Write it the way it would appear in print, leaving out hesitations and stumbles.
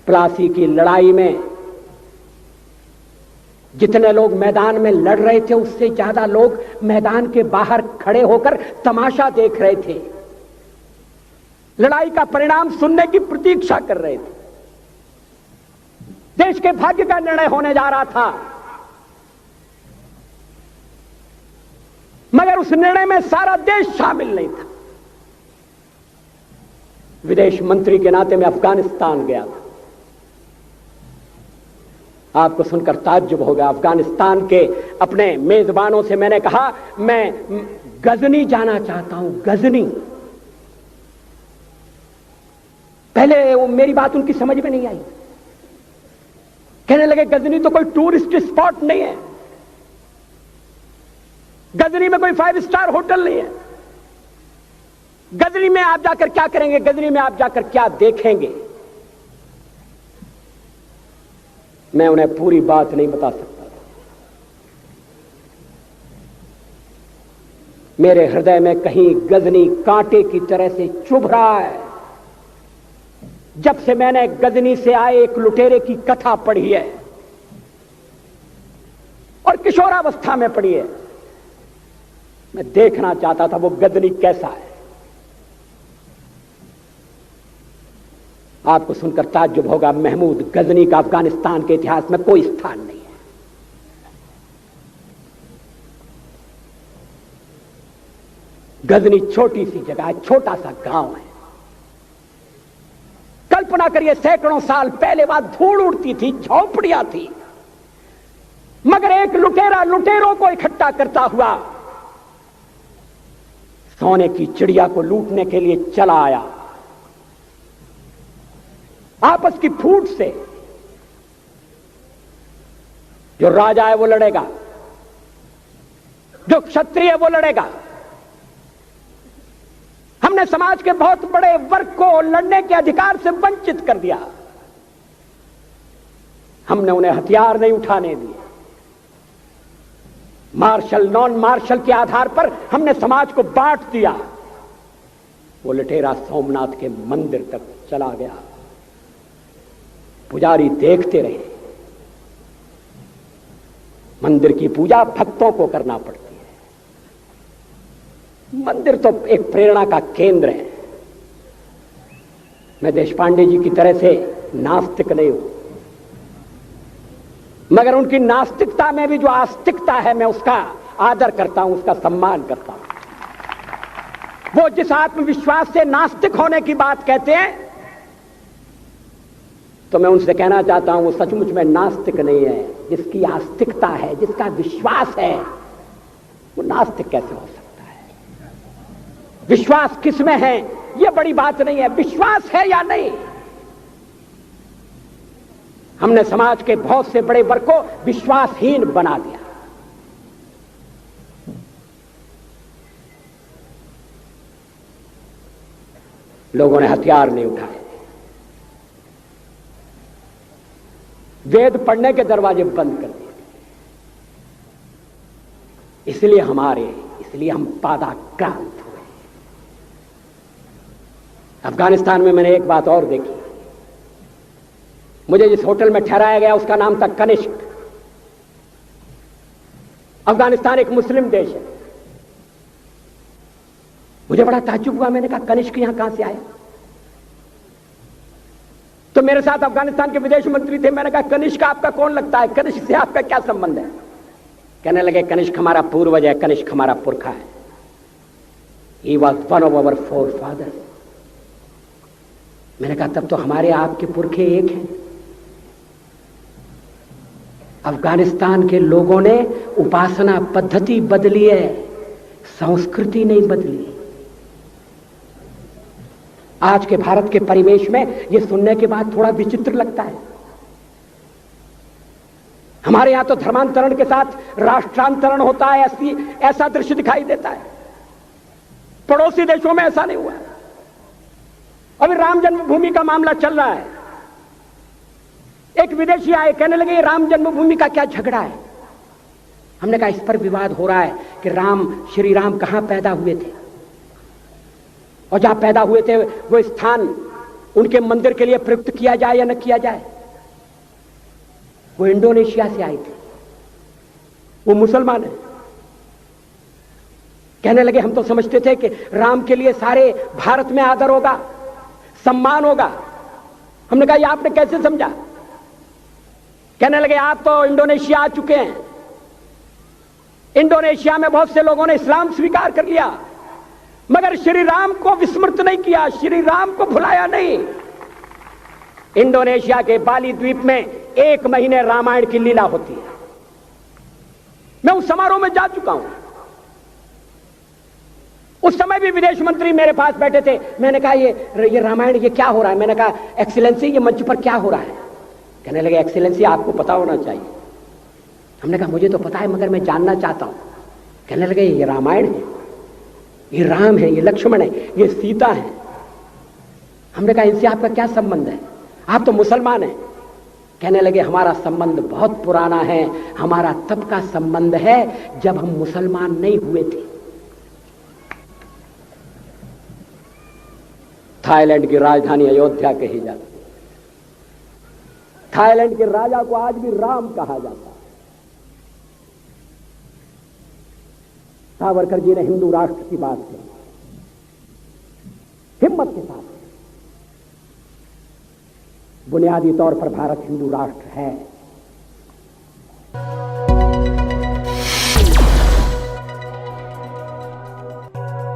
प्लासी की लड़ाई में जितने लोग मैदान में लड़ रहे थे उससे ज्यादा लोग मैदान के बाहर खड़े होकर तमाशा देख रहे थे, लड़ाई का परिणाम सुनने की प्रतीक्षा कर रहे थे। देश के भाग्य का निर्णय होने जा रहा था, मगर उस निर्णय में सारा देश शामिल नहीं था। विदेश मंत्री के नाते मैं अफगानिस्तान गया था। आपको सुनकर ताज्जुब होगा, अफगानिस्तान के अपने मेजबानों से मैंने कहा मैं गजनी जाना चाहता हूं, गजनी। पहले वो मेरी बात उनकी समझ में नहीं आई, कहने लगे गजनी तो कोई टूरिस्ट स्पॉट नहीं है, गजनी में कोई 5 स्टार होटल नहीं है, गजनी में आप जाकर क्या करेंगे, गजनी में आप जाकर क्या देखेंगे। मैं उन्हें पूरी बात नहीं बता सकता था। मेरे हृदय में कहीं गजनी कांटे की तरह से चुभ रहा है। जब से मैंने गजनी से आए एक लुटेरे की कथा पढ़ी है और किशोरावस्था में पढ़ी है, मैं देखना चाहता था वो गजनी कैसा है। आपको सुनकर ताज्जुब होगा, महमूद गजनी का अफगानिस्तान के इतिहास में कोई स्थान नहीं है। गजनी छोटी सी जगह है, छोटा सा गांव है। कल्पना करिए सैकड़ों साल पहले वहां धूल उड़ती थी, झोंपड़ियां थी, मगर एक लुटेरा लुटेरों को इकट्ठा करता हुआ सोने की चिड़िया को लूटने के लिए चला आया। आपस की फूट से जो राजा है वो लड़ेगा, जो क्षत्रिय है वो लड़ेगा। हमने समाज के बहुत बड़े वर्ग को लड़ने के अधिकार से वंचित कर दिया। हमने उन्हें हथियार नहीं उठाने दिए। मार्शल नॉन मार्शल के आधार पर हमने समाज को बांट दिया। वो लुटेरा सोमनाथ के मंदिर तक चला गया। पुजारी देखते रहे। मंदिर की पूजा भक्तों को करना पड़ती है। मंदिर तो एक प्रेरणा का केंद्र है। मैं देशपांडे जी की तरह से नास्तिक नहीं हूं, मगर उनकी नास्तिकता में भी जो आस्तिकता है मैं उसका आदर करता हूं, उसका सम्मान करता हूं। वो जिस आत्मविश्वास से नास्तिक होने की बात कहते हैं, तो मैं उनसे कहना चाहता हूं वो सचमुच में नास्तिक नहीं है। जिसकी आस्तिकता है, जिसका विश्वास है, वो नास्तिक कैसे हो सकता है? विश्वास किसमें है यह बड़ी बात नहीं है, विश्वास है या नहीं। हमने समाज के बहुत से बड़े वर्ग को विश्वासहीन बना दिया। लोगों ने हथियार नहीं उठाए, वेद पढ़ने के दरवाजे बंद कर दिए। इसलिए हम पादाक्रांत हुए। अफगानिस्तान में मैंने एक बात और देखी। मुझे जिस होटल में ठहराया गया उसका नाम था कनिष्क। अफगानिस्तान एक मुस्लिम देश है। मुझे बड़ा ताज्जुब हुआ। मैंने कहा कनिष्क यहां कहां से आया? तो मेरे साथ अफगानिस्तान के विदेश मंत्री थे। मैंने कहा कनिष्क आपका कौन लगता है, कनिष्क से आपका क्या संबंध है? कहने लगे कनिष्क हमारा पूर्वज है, कनिष्क हमारा पुरखा है। He was one of our forefathers. मैंने कहा तब तो हमारे आपके पुरखे एक हैं। अफगानिस्तान के लोगों ने उपासना पद्धति बदली है, संस्कृति नहीं बदली। आज के भारत के परिवेश में यह सुनने के बाद थोड़ा विचित्र लगता है। हमारे यहां तो धर्मांतरण के साथ राष्ट्रांतरण होता है, ऐसा दृश्य दिखाई देता है। पड़ोसी देशों में ऐसा नहीं हुआ। अभी राम जन्मभूमि का मामला चल रहा है। एक विदेशी आए, कहने लगे राम जन्मभूमि का क्या झगड़ा है? हमने कहा इस पर विवाद हो रहा है कि श्री राम कहां पैदा हुए थे, और जहां पैदा हुए थे वो स्थान उनके मंदिर के लिए प्रयुक्त किया जाए या न किया जाए। वो इंडोनेशिया से आए थे, वो मुसलमान है। कहने लगे हम तो समझते थे कि राम के लिए सारे भारत में आदर होगा, सम्मान होगा। हमने कहा ये आपने कैसे समझा? कहने लगे आप तो इंडोनेशिया आ चुके हैं, इंडोनेशिया में बहुत से लोगों ने इस्लाम स्वीकार कर लिया, मगर श्री राम को विस्मृत नहीं किया, श्री राम को भुलाया नहीं। इंडोनेशिया के बाली द्वीप में 1 महीने रामायण की लीला होती है। मैं उस समारोह में जा चुका हूं। उस समय भी विदेश मंत्री मेरे पास बैठे थे। मैंने कहा ये रामायण ये क्या हो रहा है? मैंने कहा एक्सीलेंसी ये मंच पर क्या हो रहा है? कहने लगे एक्सीलेंसी आपको पता होना चाहिए। हमने कहा मुझे तो पता है मगर मैं जानना चाहता हूं। कहने लगे ये रामायण है, ये राम है, ये लक्ष्मण है, ये सीता है। हमने कहा इनसे आपका क्या संबंध है? आप तो मुसलमान हैं। कहने लगे हमारा संबंध बहुत पुराना है, हमारा तब का संबंध है जब हम मुसलमान नहीं हुए थे। थाईलैंड की राजधानी अयोध्या कही जाती है। थाईलैंड के राजा को आज भी राम कहा जाता है। सावरकर जी ने हिंदू राष्ट्र की बात की, हिम्मत के साथ। बुनियादी तौर पर भारत हिंदू राष्ट्र है।